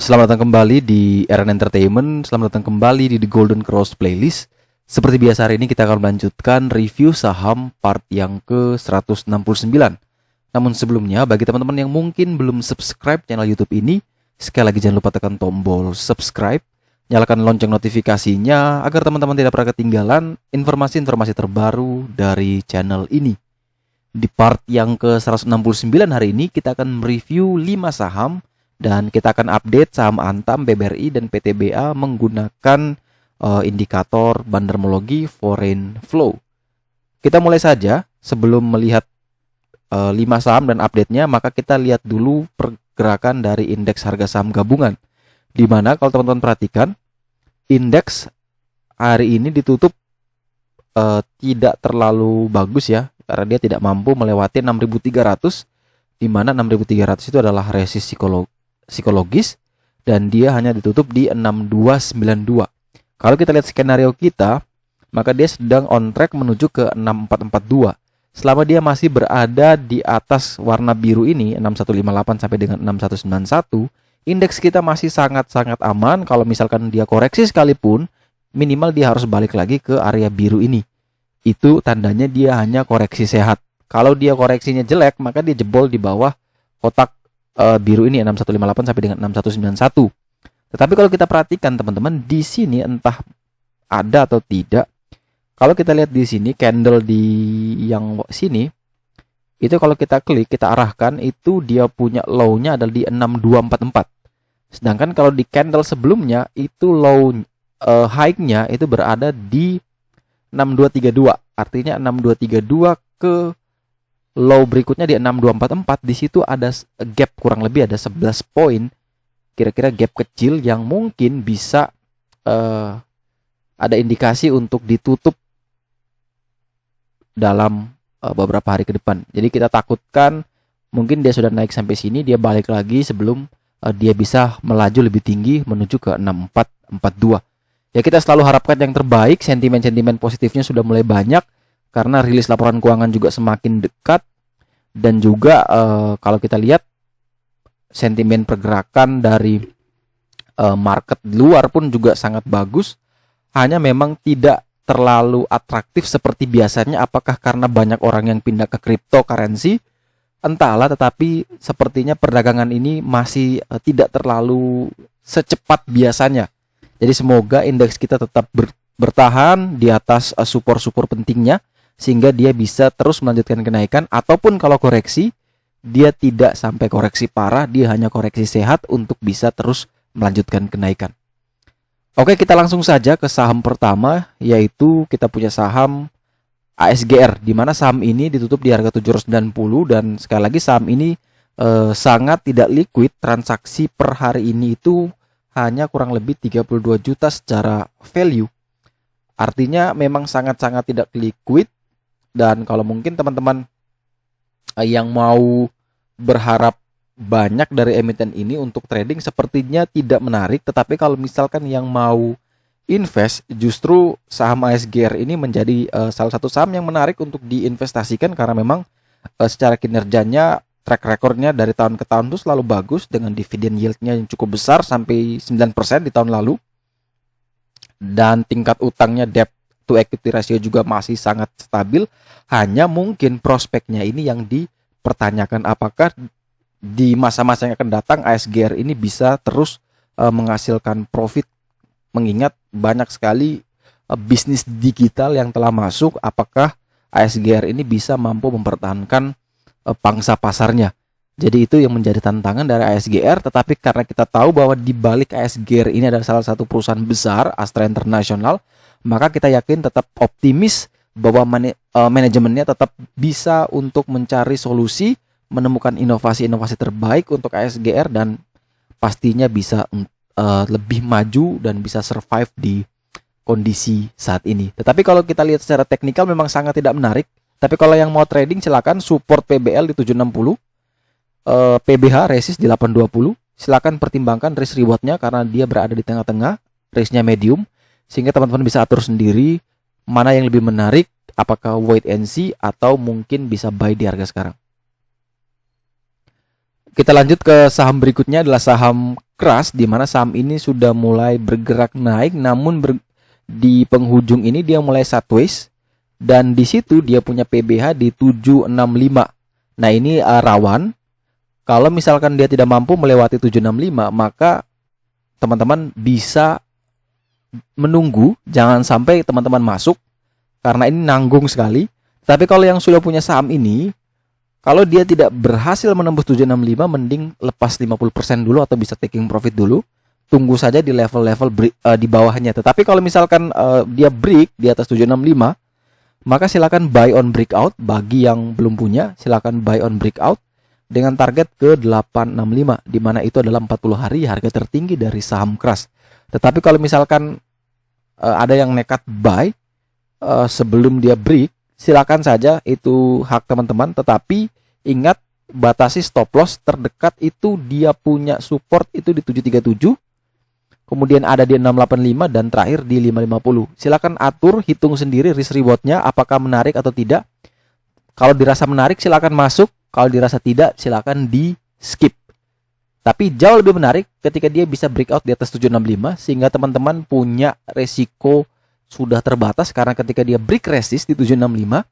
Selamat datang kembali di RN Entertainment. Selamat datang kembali di The Golden Cross Playlist. Seperti biasa hari ini kita akan melanjutkan review saham part yang ke-169. Namun sebelumnya, bagi teman-teman yang mungkin belum subscribe channel YouTube ini, sekali lagi jangan lupa tekan tombol subscribe, nyalakan lonceng notifikasinya agar teman-teman tidak pernah ketinggalan informasi-informasi terbaru dari channel ini. Di part yang ke-169 hari ini kita akan mereview 5 saham dan kita akan update saham Antam, BBRI, dan PTBA menggunakan indikator bandarmologi foreign flow. Kita mulai saja. Sebelum melihat 5 saham dan update-nya, maka kita lihat dulu pergerakan dari indeks harga saham gabungan. Di mana kalau teman-teman perhatikan, indeks hari ini ditutup tidak terlalu bagus ya, karena dia tidak mampu melewati 6.300, di mana 6.300 itu adalah resist psikologis dan dia hanya ditutup di 6292. Kalau kita lihat skenario kita, maka dia sedang on track menuju ke 6442. Selama dia masih berada di atas warna biru ini 6158 sampai dengan 6191, indeks kita masih sangat-sangat aman. Kalau misalkan dia koreksi sekalipun, minimal dia harus balik lagi ke area biru ini. Itu tandanya dia hanya koreksi sehat. Kalau dia koreksinya jelek, maka dia jebol di bawah kotak biru ini 6158 sampai dengan 6191. Tetapi kalau kita perhatikan teman-teman, di sini entah ada atau tidak. Kalau kita lihat di sini candle di yang sini itu kalau kita klik, kita arahkan, itu dia punya low-nya adalah di 6244. Sedangkan kalau di candle sebelumnya itu low high-nya itu berada di 6232. Artinya 6232 ke low berikutnya di 6244, di situ ada gap kurang lebih ada 11 poin, kira-kira gap kecil yang mungkin bisa ada indikasi untuk ditutup dalam beberapa hari ke depan. Jadi kita takutkan mungkin dia sudah naik sampai sini, dia balik lagi sebelum dia bisa melaju lebih tinggi menuju ke 6442. Ya, kita selalu harapkan yang terbaik. Sentimen-sentimen positifnya sudah mulai banyak karena rilis laporan keuangan juga semakin dekat. Dan juga kalau kita lihat sentimen pergerakan dari market luar pun juga sangat bagus. Hanya memang tidak terlalu atraktif seperti biasanya. Apakah karena banyak orang yang pindah ke cryptocurrency? Entahlah, tetapi sepertinya perdagangan ini masih tidak terlalu secepat biasanya. Jadi semoga indeks kita tetap bertahan di atas support-support pentingnya, sehingga dia bisa terus melanjutkan kenaikan, ataupun kalau koreksi, dia tidak sampai koreksi parah, dia hanya koreksi sehat untuk bisa terus melanjutkan kenaikan. Oke, kita langsung saja ke saham pertama, yaitu kita punya saham ASGR, di mana saham ini ditutup di harga 790, dan sekali lagi saham ini sangat tidak liquid. Transaksi per hari ini itu hanya kurang lebih 32 juta secara value. Artinya memang sangat-sangat tidak liquid. Dan kalau mungkin teman-teman yang mau berharap banyak dari emiten ini untuk trading sepertinya tidak menarik. Tetapi kalau misalkan yang mau invest, justru saham ASGR ini menjadi salah satu saham yang menarik untuk diinvestasikan, karena memang secara kinerjanya, track recordnya dari tahun ke tahun itu selalu bagus, dengan dividen yieldnya yang cukup besar sampai 9% di tahun lalu. Dan tingkat utangnya, debt to equity ratio juga masih sangat stabil. Hanya mungkin prospeknya ini yang dipertanyakan, apakah di masa-masa yang akan datang ASGR ini bisa terus menghasilkan profit, mengingat banyak sekali bisnis digital yang telah masuk. Apakah ASGR ini bisa mampu mempertahankan pangsa pasarnya? Jadi itu yang menjadi tantangan dari ASGR. Tetapi karena kita tahu bahwa di balik ASGR ini adalah salah satu perusahaan besar, Astra International, maka kita yakin, tetap optimis bahwa manajemennya tetap bisa untuk mencari solusi, menemukan inovasi-inovasi terbaik untuk ASGR, dan pastinya bisa lebih maju dan bisa survive di kondisi saat ini. Tetapi kalau kita lihat secara teknikal memang sangat tidak menarik. Tapi kalau yang mau trading, silakan. Support PBL di 760, PBH resist di 820. Silakan pertimbangkan risk rewardnya, karena dia berada di tengah-tengah, risknya medium, sehingga teman-teman bisa atur sendiri mana yang lebih menarik, apakah wait and see atau mungkin bisa buy di harga sekarang. Kita lanjut ke saham berikutnya, adalah saham keras di mana saham ini sudah mulai bergerak naik, namun di penghujung ini dia mulai sideways dan di situ dia punya PBH di 765. Nah, ini rawan. Kalau misalkan dia tidak mampu melewati 765, maka teman-teman bisa menunggu, jangan sampai teman-teman masuk karena ini nanggung sekali. Tapi kalau yang sudah punya saham ini, kalau dia tidak berhasil menembus 765, mending lepas 50% dulu atau bisa taking profit dulu. Tunggu saja di level-level di bawahnya. Tetapi kalau misalkan dia break di atas 765, maka silakan buy on breakout. Bagi yang belum punya, silakan buy on breakout dengan target ke 865, di mana itu adalah 40 hari harga tertinggi dari saham keras. Tetapi kalau misalkan ada yang nekat buy sebelum dia break, silakan saja, itu hak teman-teman. Tetapi ingat, batasi stop loss terdekat itu dia punya support itu di 737. Kemudian ada di 685 dan terakhir di 550. Silakan atur, hitung sendiri risk rewardnya apakah menarik atau tidak. Kalau dirasa menarik silakan masuk, kalau dirasa tidak silakan di skip. Tapi jauh lebih menarik ketika dia bisa breakout di atas 765 sehingga teman-teman punya resiko sudah terbatas, karena ketika dia break resist di 765,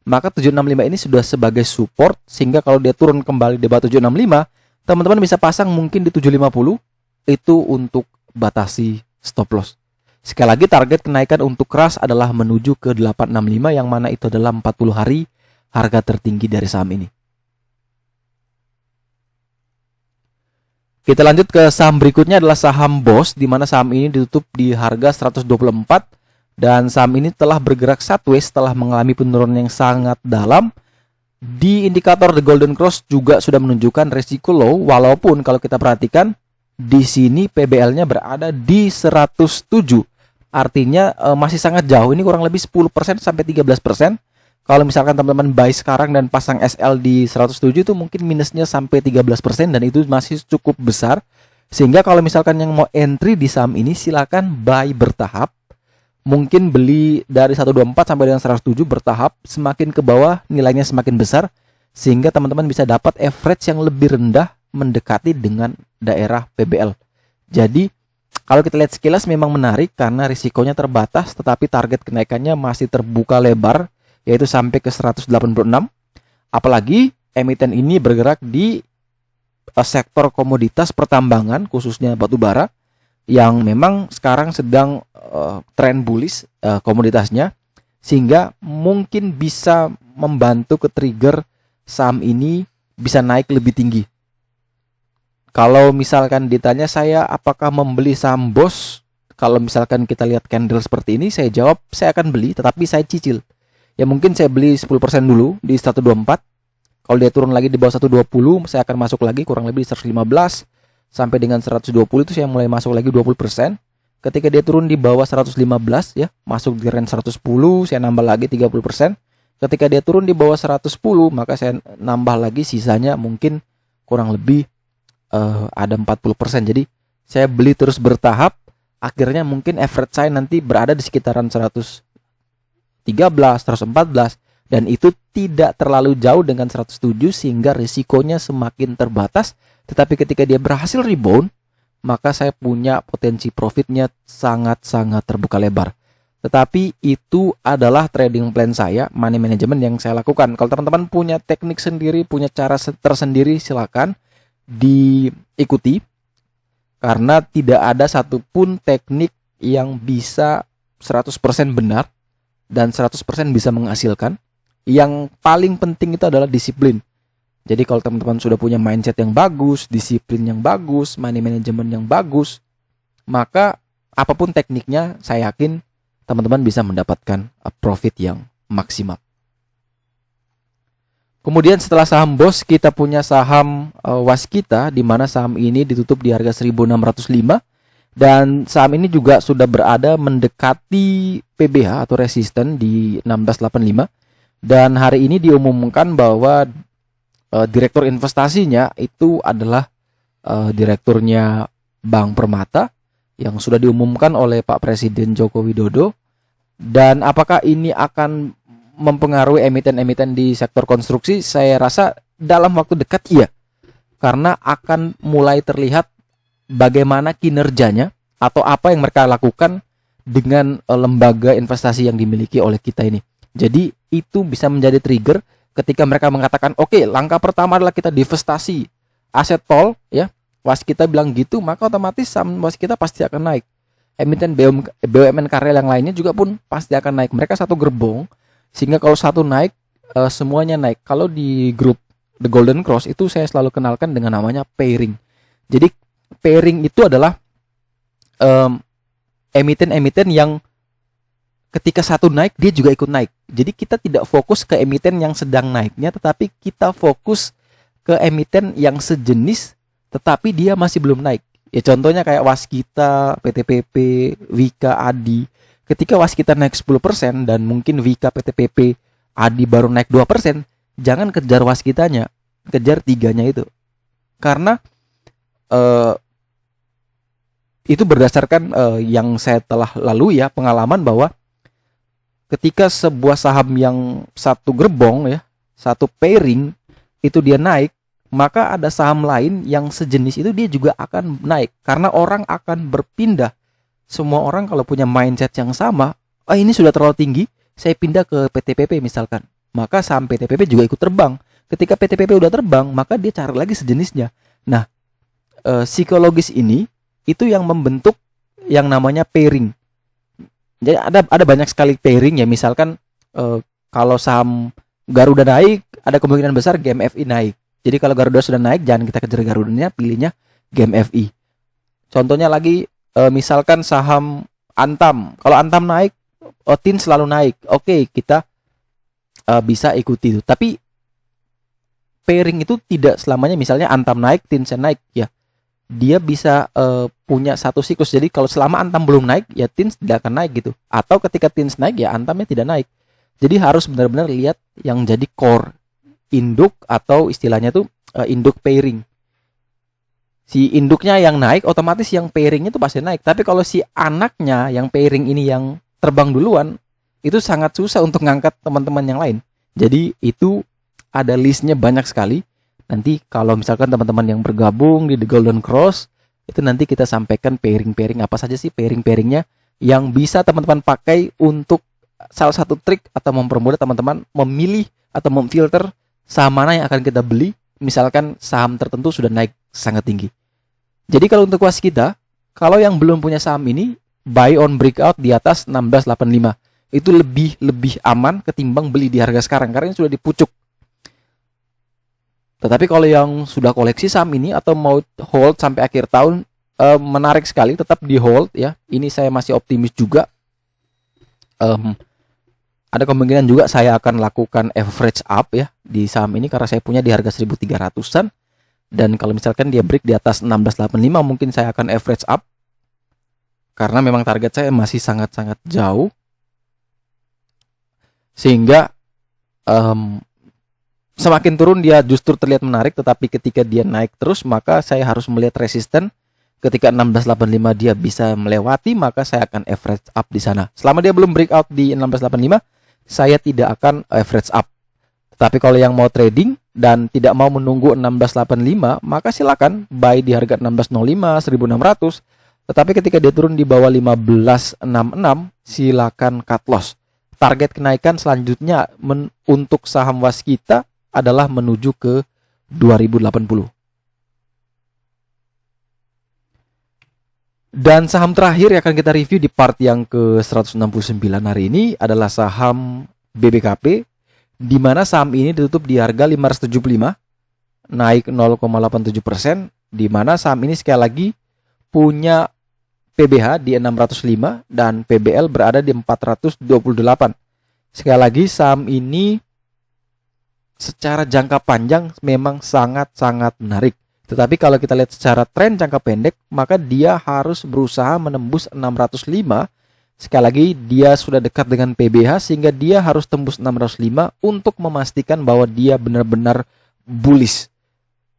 maka 765 ini sudah sebagai support sehingga kalau dia turun kembali di bawah 765, teman-teman bisa pasang mungkin di 750 itu untuk batasi stop loss. Sekali lagi, target kenaikan untuk keras adalah menuju ke 865 yang mana itu adalah 40 hari harga tertinggi dari saham ini. Kita lanjut ke saham berikutnya adalah saham BOS, di mana saham ini ditutup di harga 124 dan saham ini telah bergerak sideways setelah mengalami penurunan yang sangat dalam. Di indikator The Golden Cross juga sudah menunjukkan resiko low, walaupun kalau kita perhatikan di sini PBL-nya berada di 107. Artinya masih sangat jauh. Ini kurang lebih 10% sampai 13%. Kalau misalkan teman-teman buy sekarang dan pasang SL di 107 itu mungkin minusnya sampai 13% dan itu masih cukup besar. Sehingga kalau misalkan yang mau entry di saham ini silakan buy bertahap. Mungkin beli dari 124 sampai dengan 107 bertahap, semakin ke bawah nilainya semakin besar sehingga teman-teman bisa dapat average yang lebih rendah mendekati dengan daerah PBL. Jadi kalau kita lihat sekilas memang menarik karena risikonya terbatas, tetapi target kenaikannya masih terbuka lebar, yaitu sampai ke 186. Apalagi emiten ini bergerak di sektor komoditas pertambangan, khususnya batu bara, yang memang sekarang sedang tren bullish komoditasnya, sehingga mungkin bisa membantu ke trigger saham ini bisa naik lebih tinggi. Kalau misalkan ditanya saya apakah membeli saham BOS, kalau misalkan kita lihat candle seperti ini, saya jawab saya akan beli, tetapi saya cicil. Ya mungkin saya beli 10% dulu di 124. Kalau dia turun lagi di bawah 120, saya akan masuk lagi kurang lebih di 115 sampai dengan 120 itu saya mulai masuk lagi 20%. Ketika dia turun di bawah 115 ya, masuk di range 110, saya nambah lagi 30%. Ketika dia turun di bawah 110, maka saya nambah lagi sisanya mungkin kurang lebih ada 40%. Jadi saya beli terus bertahap. Akhirnya mungkin average saya nanti berada di sekitaran 113, 114. Dan itu tidak terlalu jauh dengan 107 sehingga risikonya semakin terbatas. Tetapi ketika dia berhasil rebound, maka saya punya potensi profitnya sangat-sangat terbuka lebar. Tetapi itu adalah trading plan saya, money management yang saya lakukan. Kalau teman-teman punya teknik sendiri, punya cara tersendiri, silakan diikuti. Karena tidak ada satupun teknik yang bisa 100% benar dan 100% bisa menghasilkan. Yang paling penting itu adalah disiplin. Jadi kalau teman-teman sudah punya mindset yang bagus, disiplin yang bagus, money management yang bagus, maka apapun tekniknya, saya yakin teman-teman bisa mendapatkan profit yang maksimal. Kemudian setelah saham BOS, kita punya saham Waskita, di mana saham ini ditutup di harga 1.605 dan saham ini juga sudah berada mendekati PBH atau resisten di 1685. Dan hari ini diumumkan bahwa direktur investasinya itu adalah direkturnya Bank Permata yang sudah diumumkan oleh Pak Presiden Joko Widodo. Dan apakah ini akan mempengaruhi emiten-emiten di sektor konstruksi? Saya rasa dalam waktu dekat iya, karena akan mulai terlihat bagaimana kinerjanya atau apa yang mereka lakukan dengan lembaga investasi yang dimiliki oleh kita ini. Jadi itu bisa menjadi trigger ketika mereka mengatakan, oke, langkah pertama adalah kita divestasi aset tol, ya. Waskita bilang gitu, maka otomatis saham Waskita pasti akan naik. Emiten BUMN karya yang lainnya juga pun pasti akan naik. Mereka satu gerbong, sehingga kalau satu naik, semuanya naik. Kalau di grup The Golden Cross itu saya selalu kenalkan dengan namanya pairing. Jadi pairing itu adalah emiten-emiten yang ketika satu naik, dia juga ikut naik. Jadi kita tidak fokus ke emiten yang sedang naiknya, tetapi kita fokus ke emiten yang sejenis, tetapi dia masih belum naik. Ya contohnya kayak Waskita, PTPP, Wika, Adi. Ketika Waskita naik 10% dan mungkin Wika, PTPP, Adi baru naik 2%, jangan kejar Waskitanya, kejar tiganya itu. Karena itu berdasarkan yang saya telah lalui ya, pengalaman bahwa ketika sebuah saham yang satu gerbong ya, satu pairing itu dia naik, maka ada saham lain yang sejenis itu dia juga akan naik. Karena orang akan berpindah. Semua orang kalau punya mindset yang sama, ini sudah terlalu tinggi, saya pindah ke PTPP misalkan. Maka saham PTPP juga ikut terbang. Ketika PTPP udah terbang, maka dia cari lagi sejenisnya. Nah, psikologis ini itu yang membentuk yang namanya pairing. Jadi ada banyak sekali pairing ya, misalkan kalau saham Garuda naik, ada kemungkinan besar GMFI naik. Jadi kalau Garuda sudah naik, jangan kita kejar Garudanya, pilihnya GMFI. Contohnya lagi, misalkan saham Antam. Kalau Antam naik, TIN selalu naik. Oke, kita bisa ikuti itu. Tapi pairing itu tidak selamanya, misalnya Antam naik, TIN naik ya. Dia bisa punya satu siklus. Jadi kalau selama Antam belum naik, ya TIN tidak akan naik gitu. Atau ketika TIN naik, ya Antamnya tidak naik. Jadi harus benar-benar lihat yang jadi core induk, atau istilahnya tuh induk pairing. Si induknya yang naik, otomatis yang pairingnya tuh pasti naik. Tapi kalau si anaknya yang pairing ini yang terbang duluan, itu sangat susah untuk ngangkat teman-teman yang lain. Jadi itu ada listnya banyak sekali. Nanti kalau misalkan teman-teman yang bergabung di The Golden Cross, itu nanti kita sampaikan pairing-pairing apa saja sih pairing-pairingnya yang bisa teman-teman pakai untuk salah satu trik atau mempermudah teman-teman memilih atau memfilter saham mana yang akan kita beli. Misalkan saham tertentu sudah naik sangat tinggi. Jadi kalau untuk Waskita, kalau yang belum punya saham ini, buy on breakout di atas 1685. Itu lebih aman ketimbang beli di harga sekarang, karena ini sudah dipucuk. Tetapi kalau yang sudah koleksi saham ini atau mau hold sampai akhir tahun, menarik sekali, tetap di hold ya. Ini saya masih optimis juga. Ada kemungkinan juga saya akan lakukan average up ya di saham ini, karena saya punya di harga 1300-an. Dan kalau misalkan dia break di atas 1685, mungkin saya akan average up. Karena memang target saya masih sangat-sangat jauh. Sehingga semakin turun dia justru terlihat menarik, tetapi ketika dia naik terus, maka saya harus melihat resisten. Ketika 1685 dia bisa melewati, maka saya akan average up di sana. Selama dia belum breakout di 1685, saya tidak akan average up. Tapi kalau yang mau trading dan tidak mau menunggu 1685, maka silakan buy di harga 1605, 1600. Tetapi ketika dia turun di bawah 1566, silakan cut loss. Target kenaikan selanjutnya untuk saham Waskita adalah menuju ke 2080. Dan saham terakhir yang akan kita review di part yang ke-169 hari ini adalah saham BBKP, di mana saham ini ditutup di harga 575, naik 0,87%, di mana saham ini sekali lagi punya PBH di 605 dan PBL berada di 428. Sekali lagi saham ini secara jangka panjang memang sangat-sangat menarik. Tetapi kalau kita lihat secara tren jangka pendek, maka dia harus berusaha menembus 605. Sekali lagi dia sudah dekat dengan PBH, sehingga dia harus tembus 605 untuk memastikan bahwa dia benar-benar bullish.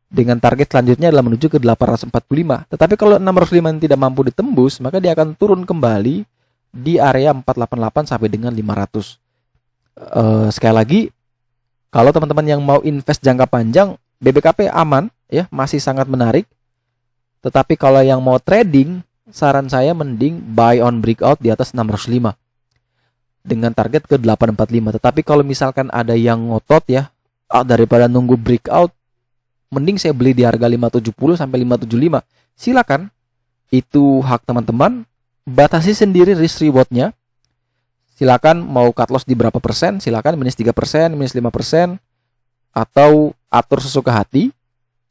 Dengan target selanjutnya adalah menuju ke 845. Tetapi kalau 605 tidak mampu ditembus, maka dia akan turun kembali di area 488 sampai dengan 500. Sekali lagi, kalau teman-teman yang mau invest jangka panjang, BBKP aman ya, masih sangat menarik. Tetapi kalau yang mau trading, saran saya mending buy on breakout di atas 605 dengan target ke 845. Tetapi kalau misalkan ada yang ngotot ya, daripada nunggu breakout, mending saya beli di harga 570 sampai 575. Silakan, itu hak teman-teman. Batasi sendiri risk rewardnya. Silakan mau cut loss di berapa persen, silakan minus 3%, minus 5%, atau atur sesuka hati.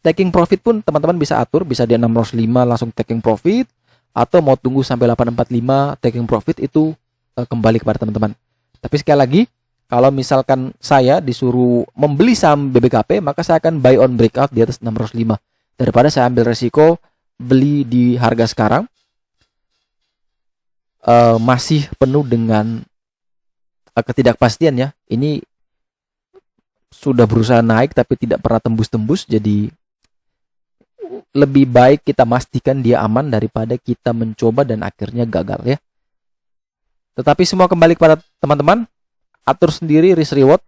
Taking profit pun teman-teman bisa atur, bisa di 605 langsung taking profit, atau mau tunggu sampai 845 taking profit, itu kembali kepada teman-teman. Tapi sekali lagi, kalau misalkan saya disuruh membeli saham BBKP, maka saya akan buy on breakout di atas 605 daripada saya ambil resiko beli di harga sekarang masih penuh dengan ketidakpastian ya. Ini sudah berusaha naik tapi tidak pernah tembus-tembus, jadi lebih baik kita pastikan dia aman daripada kita mencoba dan akhirnya gagal ya. Tetapi semua kembali kepada teman-teman, atur sendiri risk reward,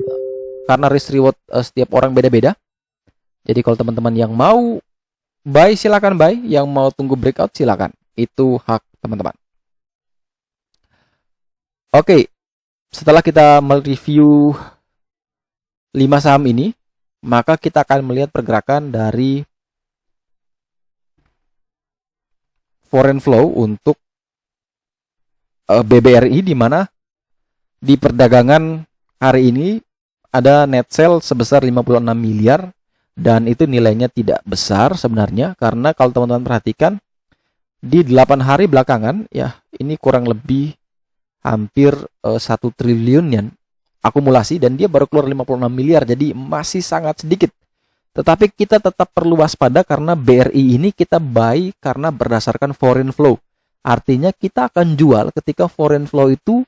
karena risk reward setiap orang beda-beda. Jadi kalau teman-teman yang mau buy silakan buy, yang mau tunggu breakout silakan. Itu hak teman-teman. Oke, setelah kita mereview 5 saham ini, maka kita akan melihat pergerakan dari foreign flow untuk BBRI, di mana di perdagangan hari ini ada net sell sebesar 56 miliar, dan itu nilainya tidak besar sebenarnya, karena kalau teman-teman perhatikan di 8 hari belakangan ya, ini kurang lebih hampir 1 triliun yang akumulasi, dan dia baru keluar 56 miliar, jadi masih sangat sedikit. Tetapi kita tetap perlu waspada karena BRI ini kita buy karena berdasarkan foreign flow. Artinya kita akan jual ketika foreign flow itu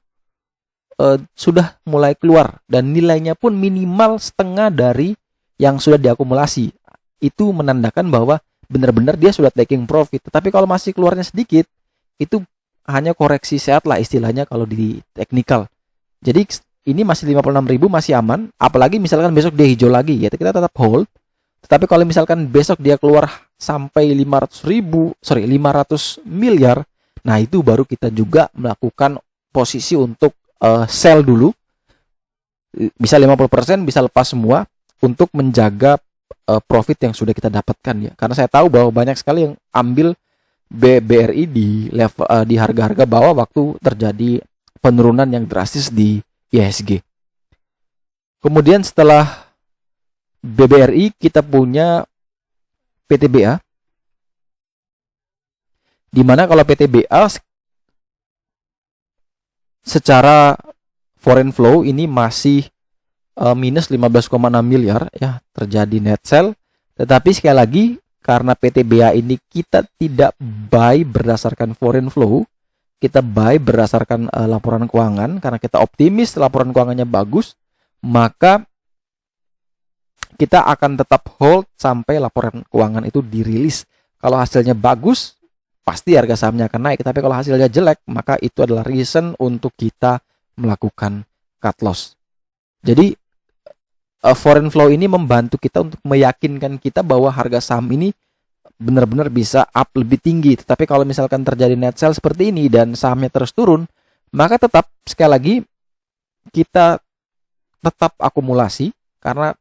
sudah mulai keluar dan nilainya pun minimal setengah dari yang sudah diakumulasi. Itu menandakan bahwa benar-benar dia sudah taking profit. Tetapi kalau masih keluarnya sedikit, itu hanya koreksi sehat lah istilahnya kalau di teknikal. Jadi ini masih 56.000, masih aman. Apalagi misalkan besok dia hijau lagi, ya kita tetap hold. Tetapi kalau misalkan besok dia keluar sampai 500 miliar, nah itu baru kita juga melakukan posisi untuk sell dulu. Bisa 50%, bisa lepas semua untuk menjaga profit yang sudah kita dapatkan ya. Karena saya tahu bahwa banyak sekali yang ambil BRI di level di harga-harga bawah waktu terjadi penurunan yang drastis di IHSG. Kemudian setelah BBRI kita punya PTBA, di mana kalau PTBA secara foreign flow ini masih minus 15,6 miliar ya, terjadi net sell. Tetapi sekali lagi karena PTBA ini kita tidak buy berdasarkan foreign flow, kita buy berdasarkan laporan keuangan, karena kita optimis laporan keuangannya bagus, maka kita akan tetap hold sampai laporan keuangan itu dirilis. Kalau hasilnya bagus, pasti harga sahamnya akan naik. Tapi kalau hasilnya jelek, maka itu adalah reason untuk kita melakukan cut loss. Jadi foreign flow ini membantu kita untuk meyakinkan kita bahwa harga saham ini benar-benar bisa up lebih tinggi. Tetapi kalau misalkan terjadi net sell seperti ini dan sahamnya terus turun, maka tetap sekali lagi kita tetap akumulasi, karena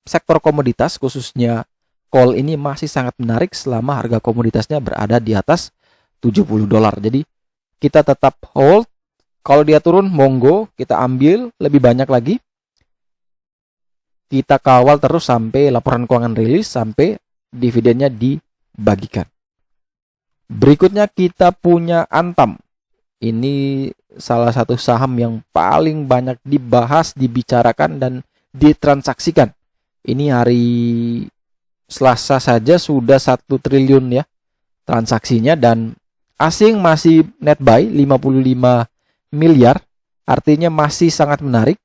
sektor komoditas khususnya coal ini masih sangat menarik selama harga komoditasnya berada di atas $70. Jadi kita tetap hold. Kalau dia turun, monggo kita ambil lebih banyak lagi. Kita kawal terus sampai laporan keuangan rilis, sampai dividennya dibagikan. Berikutnya kita punya Antam. Ini salah satu saham yang paling banyak dibahas, dibicarakan, dan ditransaksikan. Ini hari Selasa saja sudah 1 triliun ya transaksinya, dan asing masih net buy 55 miliar. Artinya masih sangat menarik.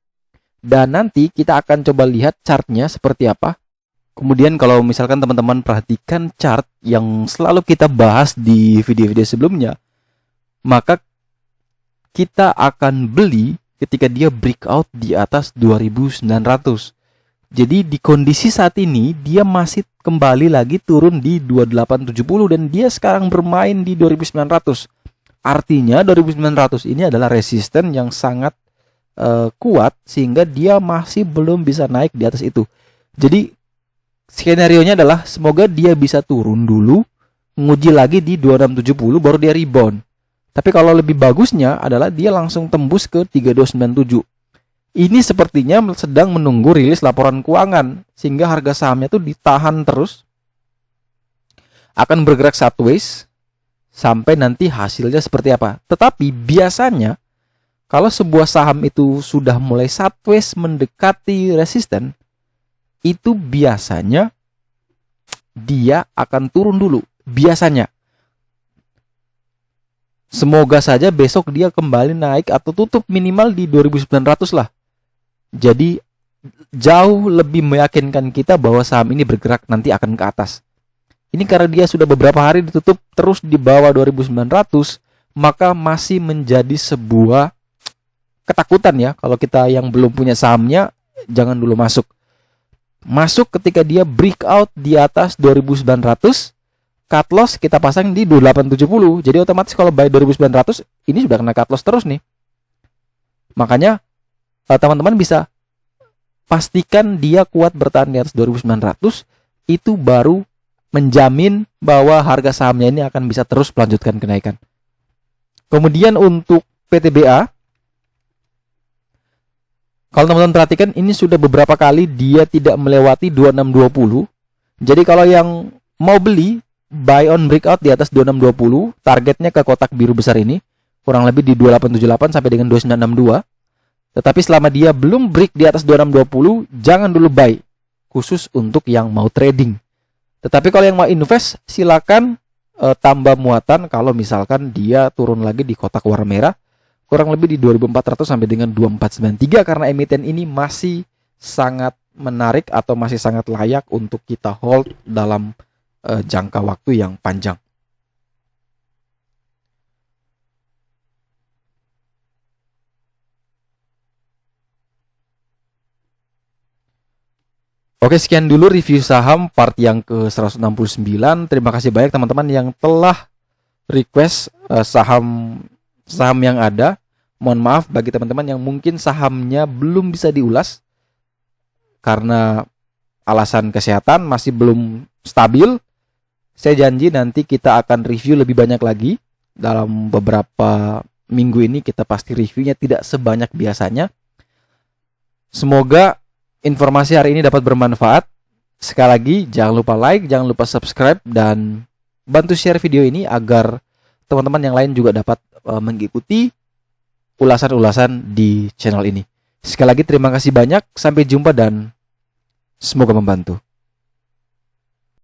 Dan nanti kita akan coba lihat chartnya seperti apa. Kemudian kalau misalkan teman-teman perhatikan chart yang selalu kita bahas di video-video sebelumnya, maka kita akan beli ketika dia breakout di atas 2.900. Jadi di kondisi saat ini dia masih kembali lagi turun di 2870 dan dia sekarang bermain di 2900. Artinya 2900 ini adalah resisten yang sangat kuat sehingga dia masih belum bisa naik di atas itu. Jadi skenarionya adalah semoga dia bisa turun dulu, nguji lagi di 2670 baru dia rebound. Tapi kalau lebih bagusnya adalah dia langsung tembus ke 3297. Ini sepertinya sedang menunggu rilis laporan keuangan sehingga harga sahamnya tuh ditahan terus, akan bergerak sideways sampai nanti hasilnya seperti apa. Tetapi biasanya kalau sebuah saham itu sudah mulai sideways mendekati resisten, itu biasanya dia akan turun dulu. Biasanya. Semoga saja besok dia kembali naik atau tutup minimal di 2900 lah. Jadi jauh lebih meyakinkan kita bahwa saham ini bergerak nanti akan ke atas. Ini karena dia sudah beberapa hari ditutup terus di bawah 2900, maka masih menjadi sebuah ketakutan ya. Kalau kita yang belum punya sahamnya, jangan dulu masuk. Masuk ketika dia breakout di atas 2900, cut loss kita pasang di 2870. Jadi otomatis kalau buy 2900, ini sudah kena cut loss terus nih. Makanya teman-teman bisa pastikan dia kuat bertahan di atas 2900, itu baru menjamin bahwa harga sahamnya ini akan bisa terus melanjutkan kenaikan. Kemudian untuk PTBA, kalau teman-teman perhatikan ini sudah beberapa kali dia tidak melewati 2620. Jadi kalau yang mau beli buy on breakout di atas 2620, targetnya ke kotak biru besar ini, kurang lebih di 2878 sampai dengan 2962. Tetapi selama dia belum break di atas 2620, jangan dulu buy, khusus untuk yang mau trading. Tetapi kalau yang mau invest, silakan tambah muatan kalau misalkan dia turun lagi di kotak warna merah, kurang lebih di 2400 sampai dengan 2493, karena emiten ini masih sangat menarik atau masih sangat layak untuk kita hold dalam jangka waktu yang panjang. Oke, sekian dulu review saham part yang ke-169. Terima kasih banyak teman-teman yang telah request saham yang ada. Mohon maaf bagi teman-teman yang mungkin sahamnya belum bisa diulas karena alasan kesehatan masih belum stabil. Saya janji nanti kita akan review lebih banyak lagi. Dalam beberapa minggu ini kita pasti reviewnya tidak sebanyak biasanya. Semoga informasi hari ini dapat bermanfaat. Sekali lagi, jangan lupa like, jangan lupa subscribe, dan bantu share video ini agar teman-teman yang lain juga dapat mengikuti ulasan-ulasan di channel ini. Sekali lagi terima kasih banyak, sampai jumpa dan semoga membantu.